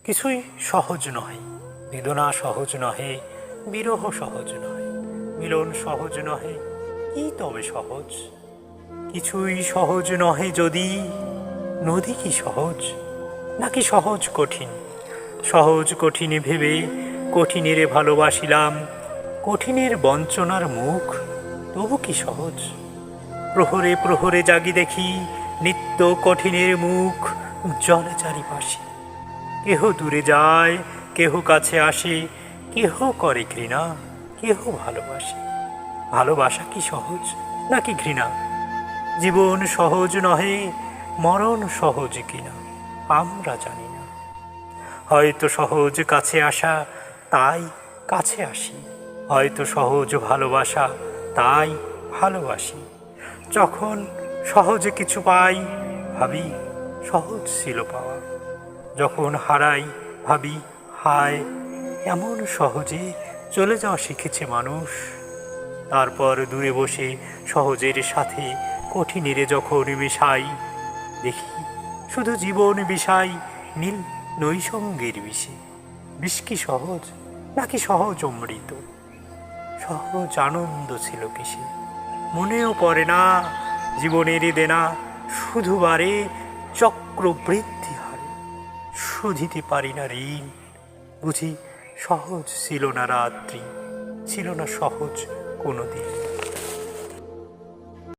কিছুই সহজ নহে, বেদনা সহজ নহে, বিরহ সহজ নহে, মিলন সহজ নহে, কি তবে সহজ? কিছুই সহজ নহে যদি, নদী কি সহজ, নাকি সহজ কঠিন? সহজ কঠিনে ভেবে কঠিনেরে ভালোবাসিলাম, কঠিনের বঞ্চনার মুখ তবু কি সহজ? প্রহরে প্রহরে জাগি দেখি নিত্য কঠিনের মুখ জলে চারিপাশে। কেহ দূরে যায়, কেহ কাছে আসে, কেহ করে ঘৃণা, কেহ ভালোবাসে। ভালোবাসা কি সহজ নাকি ঘৃণা? জীবন সহজ নহে, মরণ সহজ কিনা আমরা জানি না। হয়তো সহজ কাছে আসা, তাই কাছে আসি। হয়তো সহজ ভালোবাসা, তাই ভালোবাসি। যখন সহজে কিছু পাই, ভাবি সহজ ছিল পাওয়া। যখন হারাই, ভাবি হায়, এমন সহজে চলে যাওয়া শিখেছে মানুষ। তারপর দূরে বসে সহজের সাথে কঠিনেরে যখন মিশাই, দেখি শুধু জীবন বিষাই নীল নৈসঙ্গের বিষে। বিষ কি সহজ নাকি সহজ অমৃত? সহজ আনন্দ ছিল কিসে? মনেও পড়ে না জীবনের দেনা শুধু বারে চক্রবৃদ্ধি হারে। শুধিতে পারি না ঋণ, বুঝি সহজ ছিল না রাত্রি, ছিল না সহজ কোনো দিন।